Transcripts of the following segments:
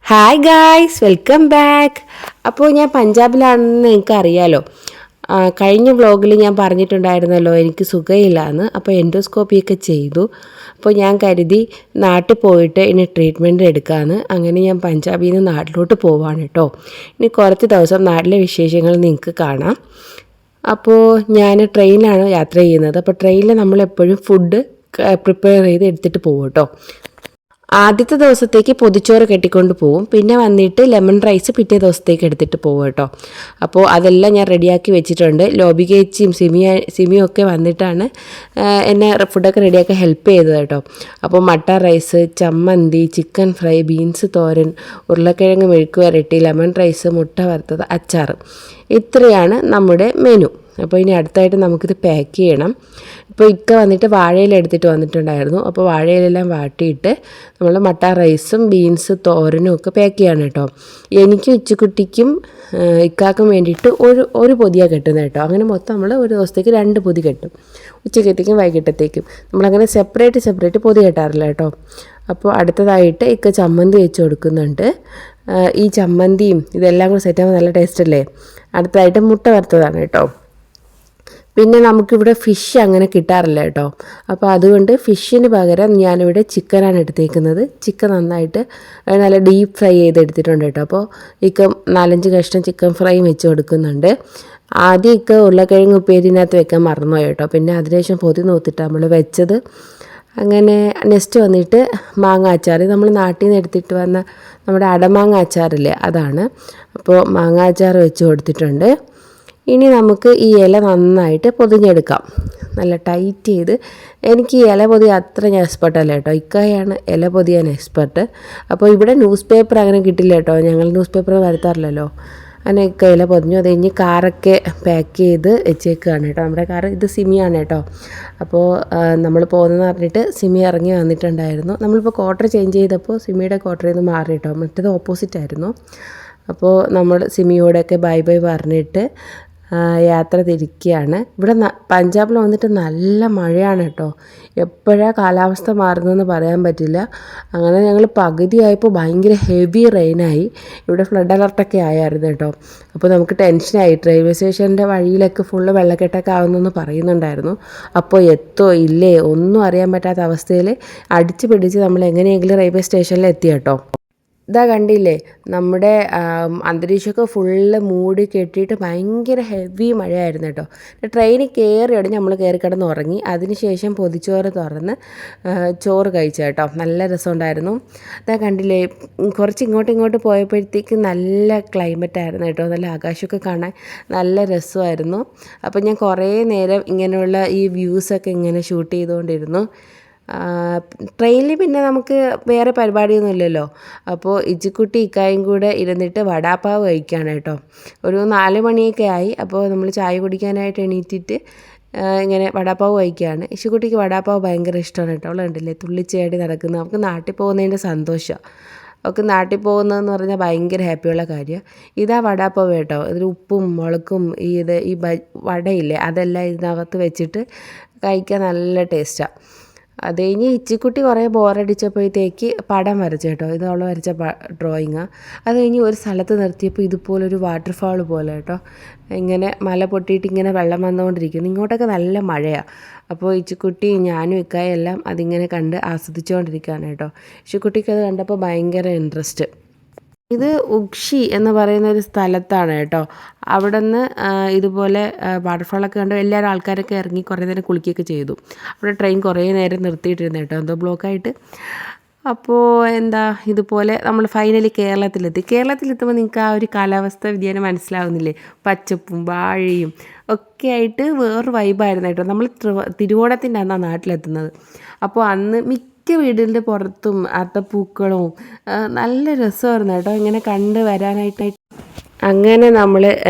Hi guys, welcome back. അപ്പോൾ ഞാൻ പഞ്ചാബിലാണെന്ന് നിങ്ങൾക്കറിയാലോ. കഴിഞ്ഞ വ്ളോഗിൽ ഞാൻ പറഞ്ഞിട്ടുണ്ടായിരുന്നല്ലോ എനിക്ക് സുഖമില്ലാന്ന്. അപ്പോൾ എൻഡോസ്കോപ്പിയൊക്കെ ചെയ്തു. അപ്പോൾ ഞാൻ കരുതി നാട്ടിൽ പോയിട്ട് ഇനി ട്രീറ്റ്മെൻറ്റ് എടുക്കാമെന്ന്. അങ്ങനെ ഞാൻ പഞ്ചാബിൽ നിന്ന് നാട്ടിലോട്ട് പോവാണ് കേട്ടോ. ഇനി കുറച്ച് ദിവസം നാട്ടിലെ വിശേഷങ്ങൾ നിങ്ങൾക്ക് കാണാം. അപ്പോൾ ഞാൻ ട്രെയിനിലാണ് യാത്ര ചെയ്യുന്നത്. അപ്പോൾ ട്രെയിനിൽ നമ്മളെപ്പോഴും ഫുഡ് പ്രിപ്പയർ ചെയ്ത് എടുത്തിട്ട് പോകും കേട്ടോ. ആദ്യത്തെ ദിവസത്തേക്ക് പൊതിച്ചോറ് കെട്ടിക്കൊണ്ട് പോവും, പിന്നെ വന്നിട്ട് ലെമൺ റൈസ് പിറ്റേ ദിവസത്തേക്ക് എടുത്തിട്ട് പോകും കേട്ടോ. അപ്പോൾ അതെല്ലാം ഞാൻ റെഡിയാക്കി വെച്ചിട്ടുണ്ട്. ലോബികേച്ചിയും സിമിയും ഒക്കെ വന്നിട്ടാണ് എന്നെ ഫുഡൊക്കെ റെഡിയാക്കി ഹെൽപ്പ് ചെയ്തത് കേട്ടോ. അപ്പോൾ മട്ട റൈസ്, ചമ്മന്തി, ചിക്കൻ ഫ്രൈ, ബീൻസ് തോരൻ, ഉരുളക്കിഴങ്ങ് മെഴുക്ക് വരട്ടി, ലെമൺ റൈസ്, മുട്ട വറുത്തത്, അച്ചാർ, ഇത്രയാണ് നമ്മുടെ മെനു. അപ്പോൾ ഇനി അടുത്തായിട്ട് നമുക്കിത് പാക്ക് ചെയ്യണം. ഇപ്പോൾ ഇക്ക വന്നിട്ട് വാഴയില എടുത്തിട്ട് വന്നിട്ടുണ്ടായിരുന്നു. അപ്പോൾ വാഴയിലെല്ലാം വാട്ടിയിട്ട് നമ്മൾ മട്ട റൈസും ബീൻസ് തോരനും ഒക്കെ പാക്ക് ചെയ്യാണ് കേട്ടോ. എനിക്കും ഇച്ചുകുട്ടിക്കും ഇക്കാക്കും വേണ്ടിയിട്ട് ഒരു പൊതിയാണ് കെട്ടുന്നത് കേട്ടോ. അങ്ങനെ മൊത്തം നമ്മൾ ഒരു ദിവസത്തേക്ക് 2 പൊതി കെട്ടും, ഉച്ചക്കത്തേക്കും വൈകിട്ടത്തേക്കും. നമ്മളങ്ങനെ സെപ്പറേറ്റ് പൊതി കെട്ടാറില്ല കേട്ടോ. അപ്പോൾ അടുത്തതായിട്ട് ഇക്ക ചമ്മന്തി വെച്ച് കൊടുക്കുന്നുണ്ട്. ഈ ചമ്മന്തിയും ഇതെല്ലാം കൂടെ സെറ്റാകുമ്പോൾ നല്ല ടേസ്റ്റ് അല്ലേ. അടുത്തതായിട്ട് മുട്ട വറുത്തതാണ് കേട്ടോ. പിന്നെ നമുക്കിവിടെ ഫിഷ് അങ്ങനെ കിട്ടാറില്ല കേട്ടോ. അപ്പോൾ അതുകൊണ്ട് ഫിഷിന് പകരം ഞാനിവിടെ ചിക്കനാണ് എടുത്തേക്കുന്നത്. ചിക്കൻ നന്നായിട്ട് നല്ല ഡീപ്പ് ഫ്രൈ ചെയ്തെടുത്തിട്ടുണ്ട് കേട്ടോ. അപ്പോൾ ഇക്ക 4-5 കഷ്ണം ചിക്കൻ ഫ്രൈയും വെച്ച് കൊടുക്കുന്നുണ്ട്. ആദ്യം ഇക്ക ഉരുളക്കിഴങ്ങ് ഉപ്പേരിനകത്ത് വെക്കാൻ മറന്നുപോയി കേട്ടോ. പിന്നെ അതിനുശേഷം പൊതി നോത്തിട്ട് നമ്മൾ വെച്ചത്. അങ്ങനെ നെക്സ്റ്റ് വന്നിട്ട് മാങ്ങ അച്ചാർ, നമ്മൾ നാട്ടിൽ നിന്ന് എടുത്തിട്ട് വന്ന നമ്മുടെ അടമാങ്ങ അച്ചാറില്ലേ, അതാണ്. അപ്പോൾ മാങ്ങ അച്ചാർ വെച്ച് കൊടുത്തിട്ടുണ്ട്. ഇനി നമുക്ക് ഈ ഇല നന്നായിട്ട് പൊതിഞ്ഞെടുക്കാം, നല്ല ടൈറ്റ് ചെയ്ത്. എനിക്ക് ഈ ഇല പൊതി അത്ര ഞാൻ എക്സ്പെർട്ടല്ല കേട്ടോ. ഇക്കായാണ് ഇല പൊതിയാൻ എക്സ്പെർട്ട്. അപ്പോൾ ഇവിടെ ന്യൂസ് പേപ്പർ അങ്ങനെ കിട്ടില്ല കേട്ടോ. ഞങ്ങൾ ന്യൂസ് പേപ്പർ വരുത്താറില്ലല്ലോ. അങ്ങനെ ഇക്ക ഇല പൊതിഞ്ഞു. അത് കഴിഞ്ഞ് കാറൊക്കെ പാക്ക് ചെയ്ത് വെച്ചേക്കുകയാണ് കേട്ടോ. നമ്മുടെ കാറ് ഇത് സിമിയാണ് കേട്ടോ. അപ്പോൾ നമ്മൾ പോകുന്നതെന്ന് പറഞ്ഞിട്ട് സിമി ഇറങ്ങി വന്നിട്ടുണ്ടായിരുന്നു. നമ്മളിപ്പോൾ ക്വാർട്ടർ ചേഞ്ച് ചെയ്തപ്പോൾ സിമിയുടെ ക്വാർട്ടറിൽ നിന്ന് മാറി കേട്ടോ. മറ്റേത് ഓപ്പോസിറ്റ് ആയിരുന്നു. അപ്പോൾ നമ്മൾ സിമിയോടെയൊക്കെ ബൈ പറഞ്ഞിട്ട് യാത്ര തിരിക്കുകയാണ്. ഇവിടെ പഞ്ചാബിൽ വന്നിട്ട് നല്ല മഴയാണ് കേട്ടോ. എപ്പോഴാണ് കാലാവസ്ഥ മാറുന്നതെന്ന് പറയാൻ പറ്റില്ല. അങ്ങനെ ഞങ്ങൾ പകുതിയായപ്പോൾ ഭയങ്കര ഹെവി റെയിനായി. ഇവിടെ ഫ്ലഡ് അലർട്ടൊക്കെ ആയായിരുന്നു കേട്ടോ. അപ്പോൾ നമുക്ക് ടെൻഷനായി. റെയിൽവേ സ്റ്റേഷൻ്റെ വഴിയിലൊക്കെ ഫുള്ള് വെള്ളക്കെട്ടൊക്കെ ആവുന്നെന്ന് പറയുന്നുണ്ടായിരുന്നു. അപ്പോൾ എത്തോ ഇല്ലേ ഒന്നും അറിയാൻ പറ്റാത്ത അവസ്ഥയിൽ അടിച്ച് പിടിച്ച് നമ്മൾ എങ്ങനെയെങ്കിലും റെയിൽവേ സ്റ്റേഷനിൽ എത്തി കേട്ടോ. ഇതാ കണ്ടില്ലേ, നമ്മുടെ അന്തരീക്ഷമൊക്കെ ഫുള്ള് മൂടി കെട്ടിയിട്ട് ഭയങ്കര ഹെവി മഴയായിരുന്നു കേട്ടോ. ട്രെയിനിൽ കയറിയോടെ നമ്മൾ കയറി കിടന്ന് ഉറങ്ങി. അതിനുശേഷം പൊതിച്ചോറ് തുറന്ന് ചോറ് കഴിച്ചു കേട്ടോ. നല്ല രസമുണ്ടായിരുന്നു. ഇതാ കണ്ടില്ലേ, കുറച്ച് ഇങ്ങോട്ട് പോയപ്പോഴത്തേക്ക് നല്ല ക്ലൈമറ്റ് ആയിരുന്നു കേട്ടോ. നല്ല ആകാശമൊക്കെ കാണാൻ നല്ല രസമായിരുന്നു. അപ്പോൾ ഞാൻ കുറേ നേരം ഇങ്ങനെയുള്ള ഈ വ്യൂസൊക്കെ ഇങ്ങനെ ഷൂട്ട് ചെയ്തുകൊണ്ടിരുന്നു. ട്രെയിനിൽ പിന്നെ നമുക്ക് വേറെ പരിപാടിയൊന്നും ഇല്ലല്ലോ. അപ്പോൾ ഇച്ചിക്കുട്ടി ഇക്കായും കൂടെ ഇരുന്നിട്ട് വടാപ്പാവ് കഴിക്കുകയാണ് കേട്ടോ. ഒരു 4 മണിയൊക്കെ ആയി. അപ്പോൾ നമ്മൾ ചായ കുടിക്കാനായിട്ട് എണീറ്റിട്ട് ഇങ്ങനെ വടാപ്പാവ് കഴിക്കുകയാണ്. ഇച്ചിക്കുട്ടിക്ക് വടാപ്പാവ് ഭയങ്കര ഇഷ്ടമാണ് കേട്ടോ. അവൾ കണ്ടില്ലേ തുള്ളിച്ചേടി നടക്കുന്നത്. നമുക്ക് നാട്ടിൽ പോകുന്നതിൻ്റെ സന്തോഷമാണ്. അവൾക്ക് നാട്ടിൽ പോകുന്നതെന്ന് പറഞ്ഞാൽ ഭയങ്കര ഹാപ്പിയുള്ള കാര്യമാണ്. ഇതാ വടാപ്പാവ് കേട്ടോ. ഇതിൽ ഉപ്പും മുളകും ഈ വടയില്ലേ അതെല്ലാം ഇതിനകത്ത് വെച്ചിട്ട് കഴിക്കാൻ നല്ല ടേസ്റ്റാണ്. അത് കഴിഞ്ഞ് ഇച്ചിക്കുട്ടി കുറേ ബോറടിച്ചപ്പോഴത്തേക്ക് പടം വരച്ചു കേട്ടോ. ഇത് അവൾ വരച്ച ഡ്രോയിങ്ങാണ്. അത് കഴിഞ്ഞ് ഒരു സ്ഥലത്ത് നിർത്തിയപ്പോൾ ഇതുപോലൊരു വാട്ടർഫാൾ പോലെ കേട്ടോ. ഇങ്ങനെ മല പൊട്ടിയിട്ട് ഇങ്ങനെ വെള്ളം വന്നുകൊണ്ടിരിക്കുന്നു. ഇങ്ങോട്ടൊക്കെ നല്ല മഴയാണ്. അപ്പോൾ ഇച്ചിക്കുട്ടി ഞാനും ഇക്കായെല്ലാം അതിങ്ങനെ കണ്ട് ആസ്വദിച്ചുകൊണ്ടിരിക്കുകയാണ് കേട്ടോ. ഇച്ചിക്കുട്ടിക്ക് അത് കണ്ടപ്പോൾ ഭയങ്കര ഇൻട്രസ്റ്റ്. ഇത് ഉക്ഷി എന്ന് പറയുന്ന ഒരു സ്ഥലത്താണ് കേട്ടോ. അവിടെ നിന്ന് ഇതുപോലെ വാട്ടർഫാളൊക്കെ കണ്ട് എല്ലാവരും ആൾക്കാരൊക്കെ ഇറങ്ങി കുറേ നേരം കുളിക്കുകയൊക്കെ ചെയ്തു. അവിടെ ട്രെയിൻ കുറേ നേരം നിർത്തിയിട്ടിരുന്നു കേട്ടോ, എന്തോ ബ്ലോക്കായിട്ട്. അപ്പോൾ ഇതുപോലെ നമ്മൾ ഫൈനലി കേരളത്തിലെത്തുമ്പോൾ നിങ്ങൾക്ക് ആ ഒരു കാലാവസ്ഥ വ്യതിയാനം മനസ്സിലാവുന്നില്ലേ. പച്ചപ്പും വാഴയും ഒക്കെ ആയിട്ട് വേറൊരു വൈബായിരുന്നു കേട്ടോ. നമ്മൾ തിരുവോണത്തിൻ്റെ അന്നാണ് നാട്ടിലെത്തുന്നത്. അപ്പോൾ അന്ന് മിക്ക വീടിൻ്റെ പുറത്തും അത്തപ്പൂക്കളും നല്ല രസമായിരുന്നു കേട്ടോ ഇങ്ങനെ കണ്ട് വരാനായിട്ട്. അങ്ങനെ നമ്മൾ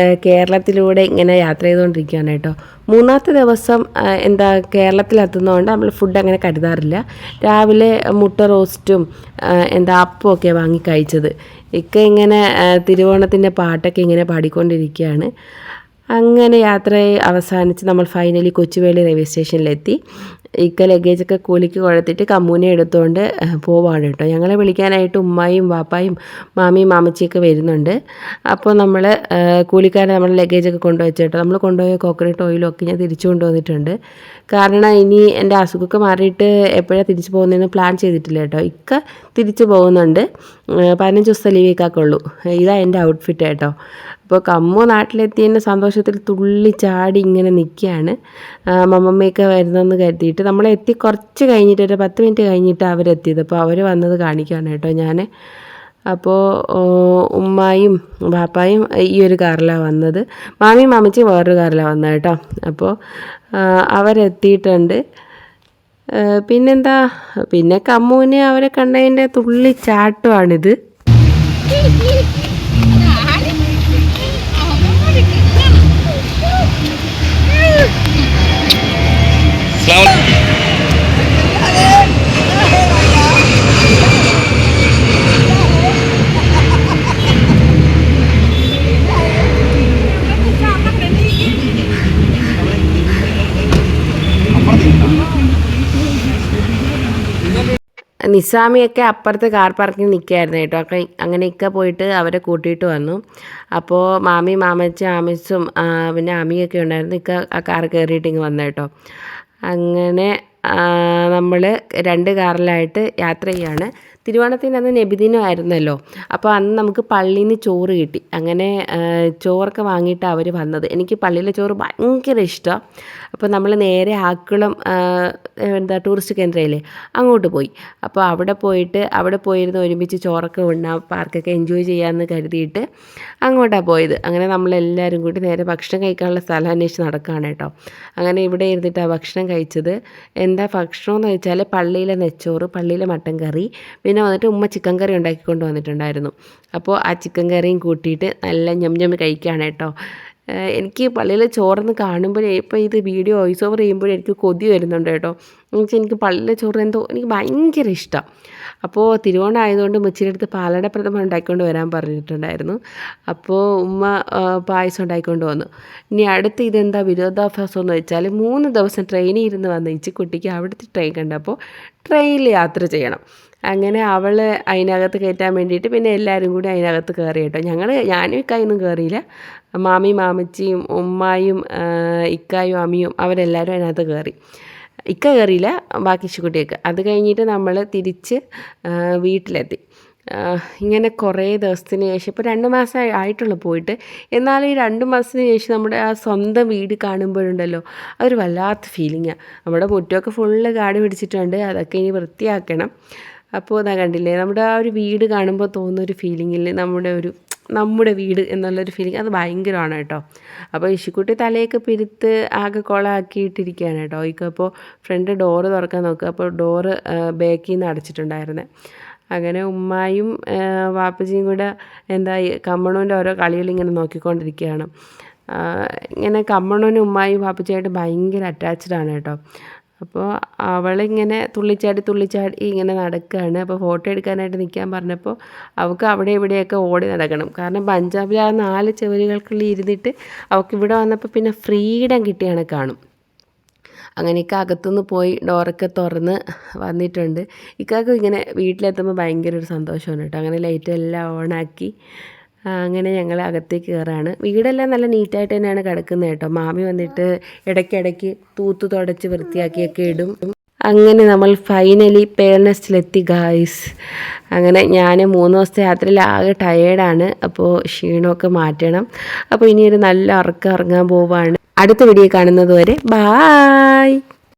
കേരളത്തിലൂടെ ഇങ്ങനെ യാത്ര ചെയ്തുകൊണ്ടിരിക്കുകയാണ് കേട്ടോ. 3-ാമത്തെ ദിവസം കേരളത്തിലെത്തുന്നതുകൊണ്ട് നമ്മൾ ഫുഡ് അങ്ങനെ കരുതാറില്ല. രാവിലെ മുട്ട റോസ്റ്റും അപ്പമൊക്കെ വാങ്ങി കഴിച്ചത്. ഇങ്ങനെ തിരുവോണത്തിൻ്റെ പാട്ടൊക്കെ ഇങ്ങനെ പാടിക്കൊണ്ടിരിക്കുകയാണ്. അങ്ങനെ യാത്ര അവസാനിച്ച് നമ്മൾ ഫൈനലി കൊച്ചുവേളി റെയിൽവേ സ്റ്റേഷനിലെത്തി. ഇക്ക ലഗേജൊക്കെ കൂലിക്ക് കൊടുത്തിട്ട് കമ്മൂനെ എടുത്തുകൊണ്ട് പോവാണ് കേട്ടോ. ഞങ്ങളെ വിളിക്കാനായിട്ട് ഉമ്മായും വാപ്പായും മാമിയും മാമച്ചിയൊക്കെ വരുന്നുണ്ട്. അപ്പോൾ നമ്മൾ കൂലിക്കാരെ നമ്മൾ ലഗേജൊക്കെ കൊണ്ടുവച്ച് കേട്ടോ. നമ്മൾ കൊണ്ടുപോയ കോക്കനട്ട് ഓയിലും ഒക്കെ ഞാൻ തിരിച്ചു കൊണ്ടുവന്നിട്ടുണ്ട്. കാരണം ഇനി എൻ്റെ അസുഖമൊക്കെ മാറിയിട്ട് എപ്പോഴാണ് തിരിച്ചു പോകുന്നതെന്ന് പ്ലാൻ ചെയ്തിട്ടില്ല കേട്ടോ. ഇക്ക തിരിച്ചു പോകുന്നുണ്ട്. 15 ദിവസത്തെ ലീവ് ഇക്കാക്കുള്ളൂ. ഇതാണ് എൻ്റെ ഔട്ട്ഫിറ്റ് കേട്ടോ. അപ്പോൾ കമ്മു നാട്ടിലെത്തിയതിൻ്റെ സന്തോഷത്തിൽ തുള്ളി ചാടി ഇങ്ങനെ നിൽക്കുകയാണ്. മമ്മമ്മയൊക്കെ വരുന്നതെന്ന് കരുതിയിട്ട് നമ്മളെത്തി കുറച്ച് കഴിഞ്ഞിട്ട് ഒരു 10 മിനിറ്റ് കഴിഞ്ഞിട്ട് അവരെത്തിയത്. അപ്പോൾ അവർ വന്നത് കാണിക്കുകയാണ് കേട്ടോ ഞാൻ. അപ്പോൾ ഉമ്മായും ബാപ്പായും ഈ ഒരു കാറിലാണ് വന്നത്, മാമിയും മാമച്ചിയും വേറൊരു കാറിലാണ് വന്നത് കേട്ടോ. അപ്പോൾ അവരെത്തിയിട്ടുണ്ട്. പിന്നെന്താ, പിന്നെ കമ്മൂന് അവരെ കണ്ടതിൻ്റെ തുള്ളി ചാട്ടമാണിത്. നിസാമിയൊക്കെ അപ്പുറത്ത് കാർ പാർക്കിൽ നിൽക്കുകയായിരുന്നു കേട്ടോ. അങ്ങനെ ഇക്ക പോയിട്ട് അവരെ കൂട്ടിയിട്ട് വന്നു. അപ്പോൾ മാമി മാമച്ച ആമിസും പിന്നെ അമിയൊക്കെ ഉണ്ടായിരുന്നു. ഇക്ക ആ കാർ കയറിയിട്ട് ഇങ്ങ് വന്നു കേട്ടോ. അങ്ങനെ നമ്മൾ 2 കാറിലായിട്ട് യാത്ര ചെയ്യാണ്. തിരുവോണത്തിന് അന്ന് നബിദിനമായിരുന്നല്ലോ. അപ്പോൾ അന്ന് നമുക്ക് പള്ളിയിൽ നിന്ന് ചോറ് കിട്ടി. അങ്ങനെ ചോറൊക്കെ വാങ്ങിയിട്ടാണ് അവർ വന്നത്. എനിക്ക് പള്ളിയിലെ ചോറ് ഭയങ്കര ഇഷ്ടമാണ്. അപ്പോൾ നമ്മൾ നേരെ ആക്കുളം ടൂറിസ്റ്റ് കേന്ദ്രമില്ലേ അങ്ങോട്ട് പോയി. അപ്പോൾ അവിടെ പോയിരുന്ന് ഒരുമിച്ച് ചോറൊക്കെ ഉണ്ണാം, പാർക്കൊക്കെ എൻജോയ് ചെയ്യാമെന്ന് കരുതിയിട്ട് അങ്ങോട്ടാണ് പോയത്. അങ്ങനെ നമ്മളെല്ലാവരും കൂടി നേരെ ഭക്ഷണം കഴിക്കാനുള്ള സ്ഥലം അന്വേഷിച്ച് നടക്കുകയാണ് കേട്ടോ. അങ്ങനെ ഇവിടെ ഇരുന്നിട്ടാണ് ഭക്ഷണം കഴിച്ചത്. എന്താ ഭക്ഷണം എന്ന് വെച്ചാൽ പള്ളിയിലെ നെച്ചോറ്, പള്ളിയിലെ മട്ടൻ കറി, പിന്നെ വന്നിട്ട് ഉമ്മ ചിക്കൻ കറി ഉണ്ടാക്കിക്കൊണ്ട് വന്നിട്ടുണ്ടായിരുന്നു. അപ്പോൾ ആ ചിക്കൻ കറിയും കൂട്ടിയിട്ട് നല്ല ഞം കഴിക്കുകയാണ് കേട്ടോ. എനിക്ക് പള്ളിയിലെ ചോറെന്ന് കാണുമ്പോഴേ, ഇപ്പോൾ ഇത് വീഡിയോ വോയിസ് ഓവർ ചെയ്യുമ്പോഴേ എനിക്ക് കൊതി വരുന്നുണ്ട് കേട്ടോ. എന്നുവെച്ചാൽ എനിക്ക് പള്ളിയിലെ ചോറ് എന്തോ എനിക്ക് ഭയങ്കര ഇഷ്ടം. അപ്പോൾ തിരുവോണം ആയതുകൊണ്ട് മുച്ചിൻ്റെ അടുത്ത് പാലട പ്രഥമൻ ഉണ്ടാക്കിക്കൊണ്ട് വരാൻ പറഞ്ഞിട്ടുണ്ടായിരുന്നു. അപ്പോൾ ഉമ്മ പായസം ഉണ്ടാക്കിക്കൊണ്ട് വന്നു. ഇനി അടുത്ത് ഇതെന്താ വിരോധാഭാസം എന്ന് വെച്ചാൽ 3 ദിവസം ട്രെയിനിൽ ഇരുന്ന് വന്ന ഇച്ചിക്കുട്ടിക്ക് അവിടുത്തെ ട്രെയിൻ കണ്ടപ്പോൾ ട്രെയിനിൽ യാത്ര ചെയ്യണം. അങ്ങനെ അവൾ അതിനകത്ത് കയറ്റാൻ വേണ്ടിയിട്ട് പിന്നെ എല്ലാവരും കൂടി അതിനകത്ത് കയറി കേട്ടോ. ഞാനും ഇക്കായൊന്നും കയറിയില്ല. മാമി മാമച്ചിയും ഉമ്മായും ഇക്കായും അമ്മിയും അവരെല്ലാവരും അതിനകത്ത് കയറി. ഇക്ക കയറിയില്ല, ബാക്കി ഇച്ചിക്കുട്ടിയൊക്കെ. അത് കഴിഞ്ഞിട്ട് നമ്മൾ തിരിച്ച് വീട്ടിലെത്തി. ഇങ്ങനെ കുറേ ദിവസത്തിന് ശേഷം, ഇപ്പോൾ 2 മാസം ആയിട്ടുള്ളൂ പോയിട്ട്. എന്നാലും ഈ 2 മാസത്തിന് ശേഷം നമ്മുടെ ആ സ്വന്തം വീട് കാണുമ്പോഴുണ്ടല്ലോ അതൊരു വല്ലാത്ത ഫീലിങ്ങാണ്. നമ്മുടെ മുറ്റമൊക്കെ ഫുള്ള് കാട് പിടിച്ചിട്ടുണ്ട്, അതൊക്കെ ഇനി വൃത്തിയാക്കണം. അപ്പോൾ അതാ കണ്ടില്ലേ, നമ്മുടെ ആ ഒരു വീട് കാണുമ്പോൾ തോന്നുന്നൊരു ഫീലിങ്ങില്ലേ, നമ്മുടെ വീട് എന്നുള്ളൊരു ഫീലിംഗ് അത് ഭയങ്കരമാണ് കേട്ടോ. അപ്പോൾ ഇഷിക്കുട്ടി തലയൊക്കെ പിരുത്ത് ആകെ കുളമാക്കിയിട്ടിരിക്കുകയാണ് കേട്ടോ. ഇപ്പോൾ ഫ്രണ്ട് ഡോറ് തുറക്കാൻ നോക്കുക, അപ്പോൾ ഡോറ് ബാക്കിൽ നിന്ന് അടച്ചിട്ടുണ്ടായിരുന്നത്. അങ്ങനെ ഉമ്മായും വാപ്പച്ചിയും കൂടെ കമ്മണൂൻ്റെ ഓരോ കളികളിങ്ങനെ നോക്കിക്കൊണ്ടിരിക്കുകയാണ്. ഇങ്ങനെ കമ്മണൂനും ഉമ്മായും വാപ്പച്ചിയായിട്ട് ഭയങ്കര അറ്റാച്ച്ഡാണ് കേട്ടോ. അപ്പോൾ അവളിങ്ങനെ തുള്ളിച്ചാടി ഇങ്ങനെ നടക്കുകയാണ്. അപ്പോൾ ഫോട്ടോ എടുക്കാനായിട്ട് നിൽക്കാൻ പറഞ്ഞപ്പോൾ അവൾക്ക് അവിടെ ഇവിടെയൊക്കെ ഓടി നടക്കണം. കാരണം പഞ്ചാബിൽ ആ 4 ചുവരുകൾക്കുള്ളിൽ ഇരുന്നിട്ട് അവൾക്ക് ഇവിടെ വന്നപ്പോൾ പിന്നെ ഫ്രീഡം കിട്ടിയാണ് കാണും. അങ്ങനെയൊക്കെ അകത്തുനിന്ന് പോയി ഡോറൊക്കെ തുറന്ന് വന്നിട്ടുണ്ട്. ഇക്കാക്കും ഇങ്ങനെ വീട്ടിലെത്തുമ്പോൾ ഭയങ്കര ഒരു സന്തോഷമാണ് കേട്ടോ. അങ്ങനെ ലൈറ്റെല്ലാം ഓണാക്കി അങ്ങനെ ഞങ്ങൾ അകത്തേക്ക് കയറാണ്. വീടെല്ലാം നല്ല നീറ്റായിട്ട് തന്നെയാണ് കിടക്കുന്നത് കേട്ടോ. മാമി വന്നിട്ട് ഇടയ്ക്കിടയ്ക്ക് തൂത്ത് തുടച്ച് വൃത്തിയാക്കിയൊക്കെ ഇടും. അങ്ങനെ നമ്മൾ ഫൈനലി പേർനെസ്റ്റിലെത്തി ഗായ്സ്. അങ്ങനെ ഞാൻ 3 ദിവസത്തെ യാത്രയിൽ ആകെ ടയേർഡാണ്. അപ്പോൾ ക്ഷീണമൊക്കെ മാറ്റണം. അപ്പോൾ ഇനി ഒരു നല്ല ഉറക്കം ഇറങ്ങാൻ പോവാണ്. അടുത്ത വീഡിയോ കാണുന്നത് വരെ ബായ്.